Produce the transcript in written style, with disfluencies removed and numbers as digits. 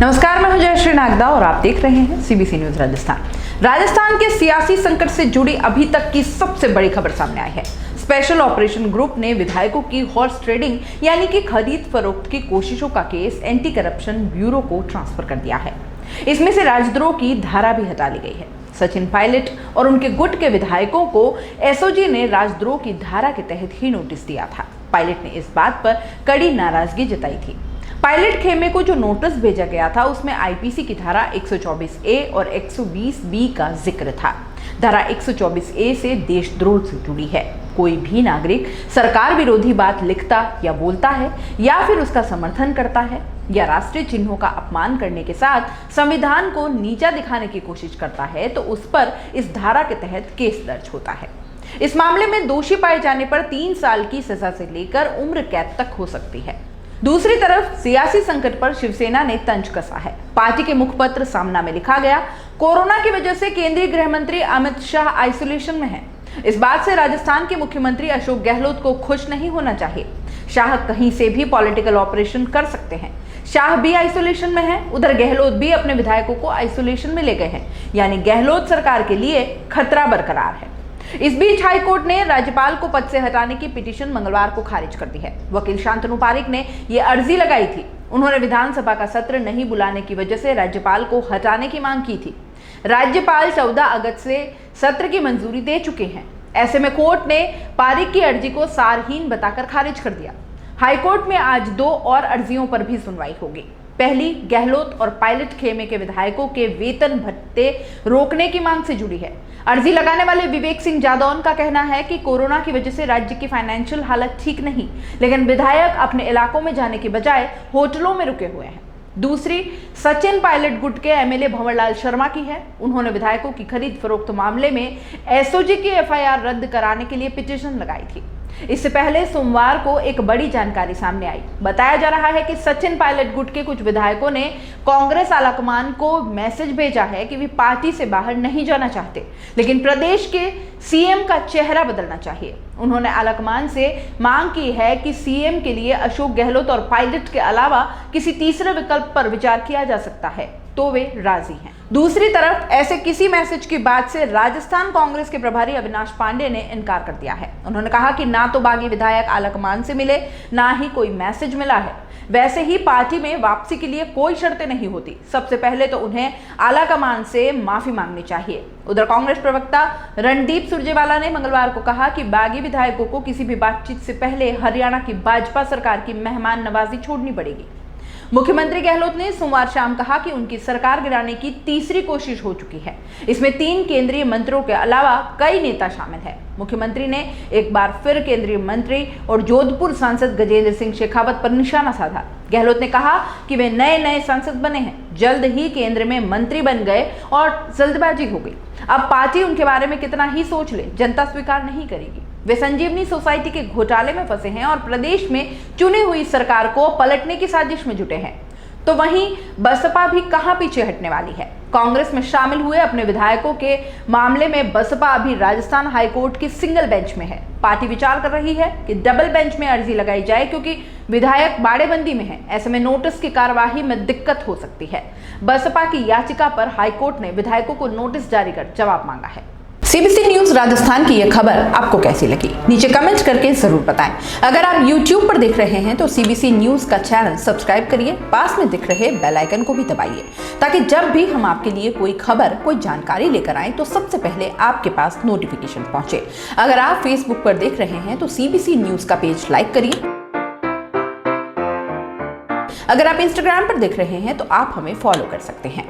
नमस्कार, मैं हूं जयश्री नागदा और आप देख रहे हैं सीबीसी न्यूज राजस्थान। राजस्थान के सियासी संकट से जुड़ी अभी तक की सबसे बड़ी खबर सामने आई है। स्पेशल ऑपरेशन ग्रुप ने विधायकों की हॉर्स ट्रेडिंग यानी कि खरीद फरोख्त की कोशिशों का केस एंटी करप्शन ब्यूरो को ट्रांसफर कर दिया है। इसमें से राजद्रोह की धारा भी हटा ली गई है। सचिन पायलट और उनके गुट के विधायकों को एसओजी ने राजद्रोह की धारा के तहत ही नोटिस दिया था। पायलट ने इस बात पर कड़ी नाराजगी जताई थी। पायलट खेमे को जो नोटिस भेजा गया था उसमें आईपीसी की धारा 124A और 120B का जिक्र था। धारा 124A से देशद्रोह से जुड़ी है। कोई भी नागरिक सरकार विरोधी बात लिखता या बोलता है या फिर उसका समर्थन करता है या राष्ट्रीय चिन्हों का अपमान करने के साथ संविधान को नीचा दिखाने की कोशिश करता है तो उस पर इस धारा के तहत केस दर्ज होता है। इस मामले में दोषी पाए जाने पर 3 साल की सजा से लेकर उम्र कैद तक हो सकती है। दूसरी तरफ सियासी संकट पर शिवसेना ने तंज कसा है। पार्टी के मुखपत्र सामना में लिखा गया, कोरोना की वजह से केंद्रीय गृह मंत्री अमित शाह आइसोलेशन में हैं। इस बात से राजस्थान के मुख्यमंत्री अशोक गहलोत को खुश नहीं होना चाहिए। शाह कहीं से भी पॉलिटिकल ऑपरेशन कर सकते हैं। शाह भी आइसोलेशन में है, उधर गहलोत भी अपने विधायकों को आइसोलेशन में ले गए हैं, यानी गहलोत सरकार के लिए खतरा बरकरार है। इस बीच हाईकोर्ट ने राज्यपाल को पद से हटाने की पिटीशन मंगलवार को खारिज कर दी है। वकील शांतनु पारिक ने ये अर्जी लगाई थी। उन्होंने विधानसभा का सत्र नहीं बुलाने की वजह से राज्यपाल को हटाने की मांग की थी। राज्यपाल 14 अगस्त से सत्र की मंजूरी दे चुके हैं। ऐसे में कोर्ट ने पारिक की अर्जी को सारहीन बताकर खारिज कर दिया। हाईकोर्ट में आज 2 और अर्जियों पर भी सुनवाई होगी। पहली गहलोत और पायलट खेमे के विधायकों के वेतन भत्ते रोकने की मांग से जुड़ी है। अर्जी लगाने वाले विवेक सिंह जादौन का कहना है कि कोरोना की वजह से राज्य की फाइनेंशियल हालत ठीक नहीं, लेकिन विधायक अपने इलाकों में जाने के बजाय होटलों में रुके हुए हैं। दूसरी सचिन पायलट गुट के एमएलए भंवरलाल शर्मा की है। उन्होंने विधायकों की खरीद फरोख्त मामले में एसओजी की एफआईआर रद्द कराने के लिए पिटीशन लगाई थी। इससे पहले सोमवार को एक बड़ी जानकारी सामने आई। बताया जा रहा है कि सचिन पायलट गुट के कुछ विधायकों ने कांग्रेस आलाकमान को मैसेज भेजा है कि वे पार्टी से बाहर नहीं जाना चाहते, लेकिन प्रदेश के सीएम का चेहरा बदलना चाहिए। उन्होंने आलाकमान से मांग की है कि सीएम के लिए अशोक गहलोत और पायलट के अलावा किसी तीसरे विकल्प पर विचार किया जा सकता है तो वे राजी हैं। दूसरी तरफ ऐसे किसी मैसेज की बात से राजस्थान कांग्रेस के प्रभारी अविनाश पांडे ने इनकार कर दिया है। उन्होंने कहा कि ना तो बागी विधायक आलाकमान से मिले, ना ही कोई मैसेज मिला है। वैसे ही पार्टी में वापसी के लिए कोई शर्तें नहीं होती। सबसे पहले तो उन्हें आलाकमान से माफी मांगनी चाहिए। उधर कांग्रेस प्रवक्ता रणदीप सुरजेवाला ने मंगलवार को कहा कि बागी विधायकों को किसी भी बातचीत से पहले हरियाणा की भाजपा सरकार की मेहमान नवाजी छोड़नी पड़ेगी। मुख्यमंत्री गहलोत ने सोमवार शाम कहा कि उनकी सरकार गिराने की तीसरी कोशिश हो चुकी है। इसमें 3 केंद्रीय मंत्रियों के अलावा कई नेता शामिल हैं। मुख्यमंत्री ने एक बार फिर केंद्रीय मंत्री और जोधपुर सांसद गजेंद्र सिंह शेखावत पर निशाना साधा। गहलोत ने कहा कि वे नए सांसद बने हैं, जल्द ही केंद्र में मंत्री बन गए और जल्दबाजी हो गई। अब पार्टी उनके बारे में कितना ही सोच ले, जनता स्वीकार नहीं करेगी। वे संजीवनी सोसाइटी के घोटाले में फंसे हैं और प्रदेश में चुनी हुई सरकार को पलटने की साजिश में जुटे हैं। तो वहीं बसपा भी कहां पीछे हटने वाली है। कांग्रेस में शामिल हुए अपने विधायकों के मामले में बसपा अभी राजस्थान हाईकोर्ट की सिंगल बेंच में है। पार्टी विचार कर रही है कि डबल बेंच में अर्जी लगाई जाए, क्योंकि विधायक बाड़ेबंदी में है। ऐसे में नोटिस की कार्यवाही में दिक्कत हो सकती है। बसपा की याचिका पर हाईकोर्ट ने विधायकों को नोटिस जारी कर जवाब मांगा है। सीबीसी न्यूज राजस्थान की यह खबर आपको कैसी लगी, नीचे कमेंट करके जरूर बताएं। अगर आप YouTube पर देख रहे हैं तो सीबीसी न्यूज का चैनल सब्सक्राइब करिए, पास में दिख रहे बेल आइकन को भी दबाइए, ताकि जब भी हम आपके लिए कोई खबर, कोई जानकारी लेकर आए तो सबसे पहले आपके पास नोटिफिकेशन पहुंचे। अगर आप Facebook पर देख रहे हैं तो सीबीसी न्यूज का पेज लाइक करिए। अगर आप Instagram पर देख रहे हैं तो आप हमें फॉलो कर सकते हैं।